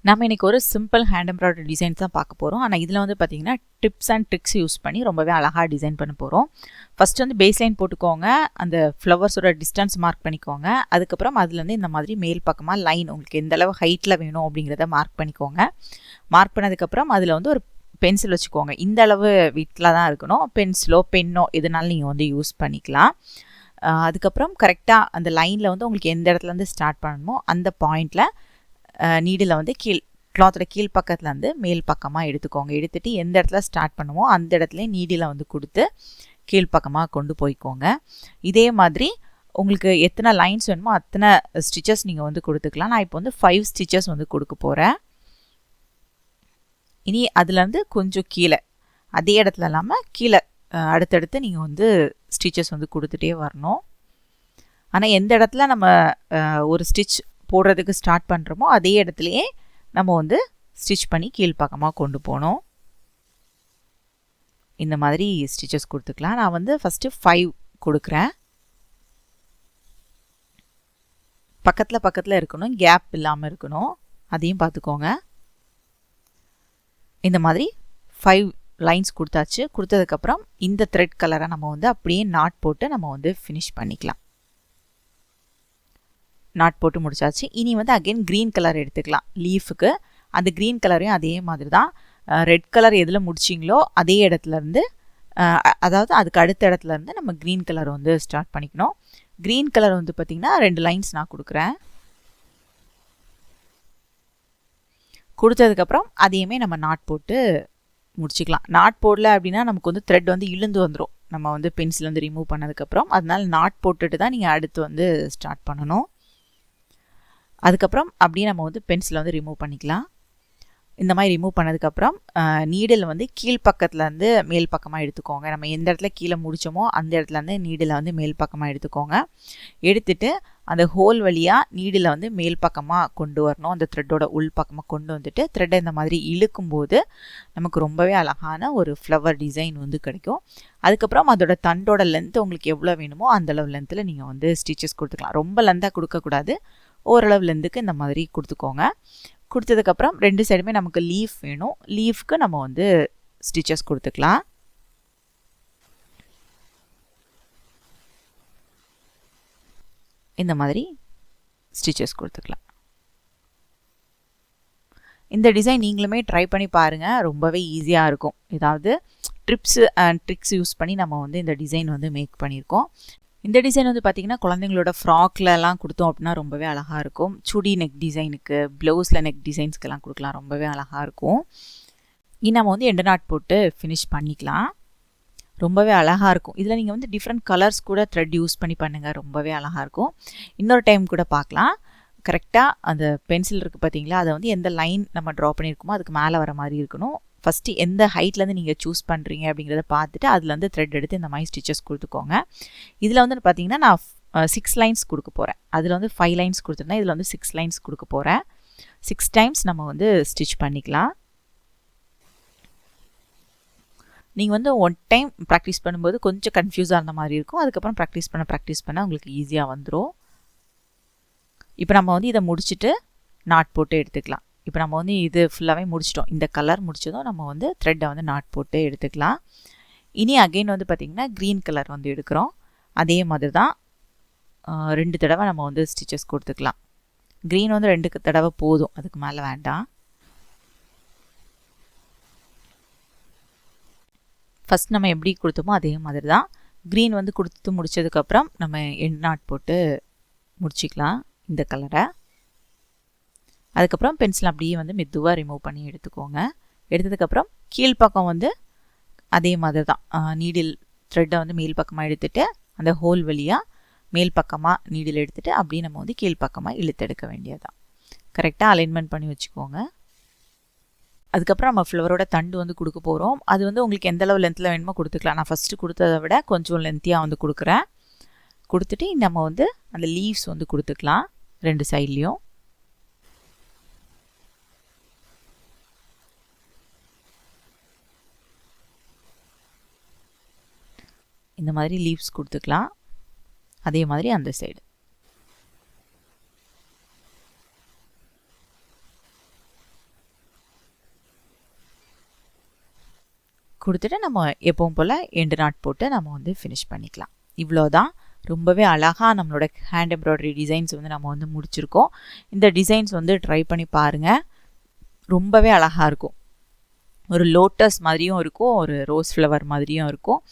நம்ம இன்றைக்கி ஒரு சிம்பிள் ஹேண்ட் எம்ப்ராய்டரி டிசைன் தான் பார்க்க போகிறோம். ஆனால் இதில் வந்து பார்த்திங்கன்னா டிப்ஸ் அண்ட் ட்ரிக்ஸ் யூஸ் பண்ணி ரொம்பவே அழகாக டிசைன் பண்ண போகிறோம். ஃபஸ்ட்டு வந்து பேஸ் லைன் போட்டுக்கோங்க, அந்த ஃப்ளவர்ஸோட டிஸ்டன்ஸ் மார்க் பண்ணிக்கோங்க. அதுக்கப்புறம் அதுலேருந்து இந்த மாதிரி மேல் பக்கமாக லைன் உங்களுக்கு எந்த அளவு ஹைட்டில் வேணும் அப்படிங்கிறத மார்க் பண்ணிக்கோங்க. மார்க் பண்ணதுக்கப்புறம் அதில் வந்து ஒரு பென்சில் வச்சுக்கோங்க. இந்த அளவு வீட்டில் தான் இருக்கணும். பென்சிலோ பென்னோ எதுனாலும் நீங்கள் வந்து யூஸ் பண்ணிக்கலாம். அதுக்கப்புறம் கரெக்டாக அந்த லைனில் வந்து உங்களுக்கு எந்த இடத்துலேருந்து ஸ்டார்ட் பண்ணணுமோ அந்த பாயிண்டில் நீடில் வந்து கிளாத்தோட கீழ் பக்கத்துலேருந்து மேல் பக்கமாக எடுத்துக்கோங்க. எடுத்துகிட்டு எந்த இடத்துல ஸ்டார்ட் பண்ணுமோ அந்த இடத்துல நீடில் வந்து கொடுத்து கீழ்ப்பக்கமாக கொண்டு போய்க்கோங்க. இதே மாதிரி உங்களுக்கு எத்தனை லைன்ஸ் வேணுமோ அத்தனை ஸ்டிச்சஸ் நீங்கள் வந்து கொடுத்துக்கலாம். நான் இப்போ வந்து 5 ஸ்டிச்சஸ் வந்து கொடுக்க போகிறேன். இனி அதுலேருந்து கொஞ்சம் கீழே அதே இடத்துல இல்லாமல் கீழே அடுத்தடுத்து நீங்கள் வந்து ஸ்டிச்சஸ் வந்து கொடுத்துட்டே வரணும். ஆனால் எந்த இடத்துல நம்ம ஒரு ஸ்டிச் போடுறதுக்கு ஸ்டார்ட் பண்ணுறோமோ அதே இடத்துலையே நம்ம வந்து ஸ்டிச் பண்ணி கீழ்ப்பக்கமாக கொண்டு போகணும். இந்த மாதிரி ஸ்டிச்சஸ் கொடுத்துக்கலாம். நான் வந்து ஃபஸ்ட்டு 5 கொடுக்குறேன். பக்கத்தில் இருக்கணும், கேப் இல்லாமல் இருக்கணும், அதையும் பார்த்துக்கோங்க. இந்த மாதிரி 5 லைன்ஸ் கொடுத்தாச்சு. கொடுத்ததுக்கப்புறம் இந்த த்ரெட் கலரை நம்ம வந்து அப்படியே நாட் போட்டு நம்ம வந்து ஃபினிஷ் பண்ணிக்கலாம். நாட் போட்டு முடிச்சாச்சு. இனி வந்து அகெயின் க்ரீன் கலர் எடுத்துக்கலாம் லீஃபுக்கு. அந்த க்ரீன் கலரையும் அதே மாதிரி தான் ரெட் கலர் எதில் முடிச்சிங்களோ அதே இடத்துலேருந்து, அதாவது அதுக்கு அடுத்த இடத்துலேருந்து நம்ம க்ரீன் கலர் வந்து ஸ்டார்ட் பண்ணிக்கணும். க்ரீன் கலர் வந்து பார்த்திங்கன்னா 2 லைன்ஸ் நான் கொடுக்குறேன். கொடுத்ததுக்கப்புறம் அதையுமே நம்ம நாட் போட்டு முடிச்சிக்கலாம். நாட் போடல அப்படின்னா நமக்கு வந்து த்ரெட் வந்து இழுந்து வந்துடும், நம்ம வந்து பென்சில் வந்து ரிமூவ் பண்ணதுக்கப்புறம். அதனால நாட் போட்டுட்டு தான் நீங்கள் அடுத்து வந்து ஸ்டார்ட் பண்ணணும். அதுக்கப்புறம் அப்படியே நம்ம வந்து பென்சிலை வந்து ரிமூவ் பண்ணிக்கலாம். இந்த மாதிரி ரிமூவ் பண்ணதுக்கப்புறம் நீடில் வந்து கீழ்ப்பக்கத்துலேருந்து மேல் பக்கமாக எடுத்துக்கோங்க. நம்ம எந்த இடத்துல கீழே முடித்தோமோ அந்த இடத்துலேருந்து நீடில் வந்து மேல் பக்கமாக எடுத்துக்கோங்க. எடுத்துட்டு அந்த ஹோல் வழியாக நீடில் வந்து மேல் பக்கமாக கொண்டு வரணும். அந்த த்ரெட்டோட உள் பக்கமாக கொண்டு வந்துட்டு த்ரெட்டை இந்த மாதிரி இழுக்கும்போது நமக்கு ரொம்பவே அழகான ஒரு ஃப்ளவர் டிசைன் வந்து கிடைக்கும். அதுக்கப்புறம் அதோட தண்டோட லென்த் உங்களுக்கு எவ்வளோ வேணுமோ அந்தளவு லென்த்தில் நீங்கள் வந்து ஸ்டிச்சஸ் கொடுத்துக்கலாம். ரொம்ப லென்த்தாக கொடுக்கக்கூடாது, ஓரளவு லென்த்துக்கு இந்த மாதிரி கொடுத்துக்கோங்க. கொடுத்ததுக்கப்புறம் 2 சைடுமே நமக்கு லீஃப் வேணும். லீஃப்க்கு நம்ம வந்து ஸ்டிச்சஸ் கொடுத்துக்கலாம். இந்த மாதிரி ஸ்டிச்சஸ் கொடுத்துக்கலாம். இந்த டிசைன் நீங்களுமே ட்ரை பண்ணி பாருங்கள், ரொம்பவே ஈஸியாக இருக்கும். ஏதாவது ட்ரிப்ஸ் அண்ட் ட்ரிக்ஸ் யூஸ் பண்ணி நம்ம வந்து இந்த டிசைன் வந்து மேக் பண்ணியிருக்கோம். இந்த டிசைன் வந்து பார்த்திங்கன்னா குழந்தைங்களோட ஃப்ராக்லலாம் கொடுத்தோம் அப்படின்னா ரொம்பவே அழகாக இருக்கும். சுடி நெக் டிசைனுக்கு, ப்ளவுஸில் நெக் டிசைன்ஸ்க்கெல்லாம் கொடுக்கலாம், ரொம்பவே அழகாக இருக்கும். இனி நம்ம வந்து எண்டு நாட் போட்டு ஃபினிஷ் பண்ணிக்கலாம். ரொம்பவே அழகாக இருக்கும். இதில் நீங்கள் வந்து டிஃப்ரெண்ட் கலர்ஸ் கூட த்ரெட் யூஸ் பண்ணி பண்ணுங்கள், ரொம்பவே அழகாக இருக்கும். இன்னொரு டைம் கூட பார்க்கலாம். கரெக்டாக அந்த பென்சில் இருக்குது பார்த்தீங்களா, அதை வந்து எந்த லைன் நம்ம ட்ரா பண்ணியிருக்கோமோ அதுக்கு மேலே வர மாதிரி இருக்கணும். ஃபஸ்ட்டு எந்த ஹைட்லேருந்து நீங்கள் சூஸ் பண்ணுறீங்க அப்படிங்கிறத பார்த்துட்டு அதுலேருந்து த்ரெட் எடுத்து இந்த மாதிரி ஸ்டிச்சஸ் கொடுத்துக்கோங்க. இதில் வந்து பார்த்தீங்கன்னா நான் 6 லைன்ஸ் கொடுக்க போகிறேன். அதில் வந்து 5 லைன்ஸ் கொடுத்துருந்தேன், இதில் வந்து 6 லைன்ஸ் கொடுக்க போகிறேன். 6 டைம்ஸ் நம்ம வந்து ஸ்டிச் பண்ணிக்கலாம். நீங்கள் வந்து 1 டைம் ப்ராக்டிஸ் பண்ணும்போது கொஞ்சம் கன்ஃபியூஸாக இருந்த மாதிரி இருக்கும். அதுக்கப்புறம் ப்ராக்டிஸ் பண்ண உங்களுக்கு ஈஸியாக வந்துடும். இப்போ நம்ம வந்து இதை முடிச்சுட்டு நாட் போட்டு எடுத்துக்கலாம். இப்போ நம்ம வந்து இது ஃபுல்லாகவே முடிச்சிட்டோம். இந்த கலர் முடிச்சதும் நம்ம வந்து த்ரெட்டை வந்து நாட் போட்டு எடுத்துக்கலாம். இனி அகெயின் வந்து பார்த்திங்கன்னா க்ரீன் கலர் வந்து எடுக்கிறோம். அதே மாதிரி தான் 2 தடவை நம்ம வந்து ஸ்டிச்சஸ் கொடுத்துக்கலாம். க்ரீன் வந்து 2 தடவை போதும், அதுக்கு மேலே வேண்டாம். ஃபஸ்ட் நம்ம எப்படி கொடுத்தோமோ அதே மாதிரி தான் க்ரீன் வந்து கொடுத்து முடித்ததுக்கப்புறம் நம்ம எண்ட் நாட் போட்டு முடிச்சிக்கலாம் இந்த கலரை. அதுக்கப்புறம் பென்சில் அப்படியே வந்து மெதுவாக ரிமூவ் பண்ணி எடுத்துக்கோங்க. எடுத்ததுக்கப்புறம் கீழ்ப்பக்கம் வந்து அதே மாதிரி தான் நீடில் த்ரெட்டை வந்து மேல் பக்கமாக எடுத்துகிட்டு அந்த ஹோல் வழியாக மேல் பக்கமாக நீடில் எடுத்துகிட்டு அப்படியே நம்ம வந்து கீழ்ப்பக்கமாக இழுத்தெடுக்க வேண்டியது தான். கரெக்டாக அலைன்மெண்ட் பண்ணி வச்சுக்கோங்க. அதுக்கப்புறம் நம்ம ஃப்ளவரோட தண்டு வந்து கொடுக்க போகிறோம். அது வந்து உங்களுக்கு எந்த அளவு லென்த்தில் வேணுமோ கொடுத்துக்கலாம். நான் ஃபஸ்ட்டு கொடுத்ததை விட கொஞ்சம் லென்த்தியாக வந்து கொடுக்குறேன். கொடுத்துட்டு நம்ம வந்து அந்த லீவ்ஸ் வந்து கொடுத்துக்கலாம் 2 சைட்லேயும். இந்த மாதிரி லீவ்ஸ் கொடுத்துக்கலாம். அதே மாதிரி அந்த சைடு. கொடுத்துட்டு நம்ம எப்பவும் போல் எண்டு நாட் போட்டு நம்ம வந்து ஃபினிஷ் பண்ணிக்கலாம். இவ்வளோதான். ரொம்பவே அழகாக நம்மளோட ஹேண்ட் எம்ப்ராய்டரி டிசைன்ஸ் வந்து நம்ம வந்து முடிச்சிருக்கோம். இந்த டிசைன்ஸ் வந்து ட்ரை பண்ணி பாருங்கள். ரொம்பவே அழகாக இருக்கும். ஒரு லோட்டஸ் மாதிரியும் இருக்கும், ஒரு ரோஸ் ஃப்ளவர் மாதிரியும் இருக்கும்.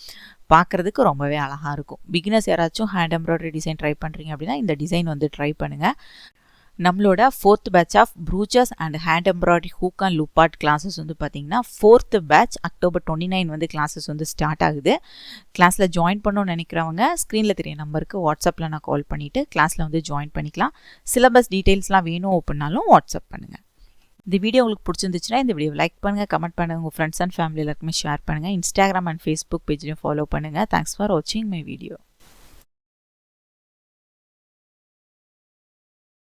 பார்க்குறதுக்கு ரொம்பவே அழகாக இருக்கும். பிகினர்ஸ் யாராச்சும் ஹேண்ட் எம்ப்ராய்டரி டிசைன் ட்ரை பண்ணுறீங்க அப்படின்னா இந்த டிசைன் வந்து ட்ரை பண்ணுங்கள். நம்மளோட 4th batch of brooches and hand embroidery hook and லூப்பாட் கிளாஸஸ் வந்து பார்த்திங்கன்னா 4th பேட்ச் October 29 வந்து கிளாஸஸ் வந்து ஸ்டார்ட் ஆகுது. கிளாஸில் ஜாயின் பண்ணணும்னு நினைக்கிறவங்க ஸ்க்ரீனில் தெரிய நம்பருக்கு வாட்ஸ்அப்பில் நான் கால் பண்ணிவிட்டு கிளாஸில் வந்து ஜாயின் பண்ணிக்கலாம். சிலபஸ் டீட்டெயில்ஸ்லாம் வேணும் அப்படின்னாலும் வாட்ஸ்அப் பண்ணுங்கள். இந்த வீடியோ உங்களுக்கு பிடிச்சிருந்துச்சுன்னா இந்த வீடியோ லைக் பண்ணுங்கள், கமெண்ட் பண்ணுங்கள், உங்கள் ஃப்ரெண்ட்ஸ் அண்ட் ஃபேமிலி எல்லாருக்குமே ஷேர் பண்ணுங்கள். இன்ஸ்டாகிராம் அண்ட் ஃபேஸ்புக் பேஜ்லையும் ஃபாலோ பண்ணுங்கள். தேங்க்ஸ் ஃபார் வாட்சிங் மை வீடியோ.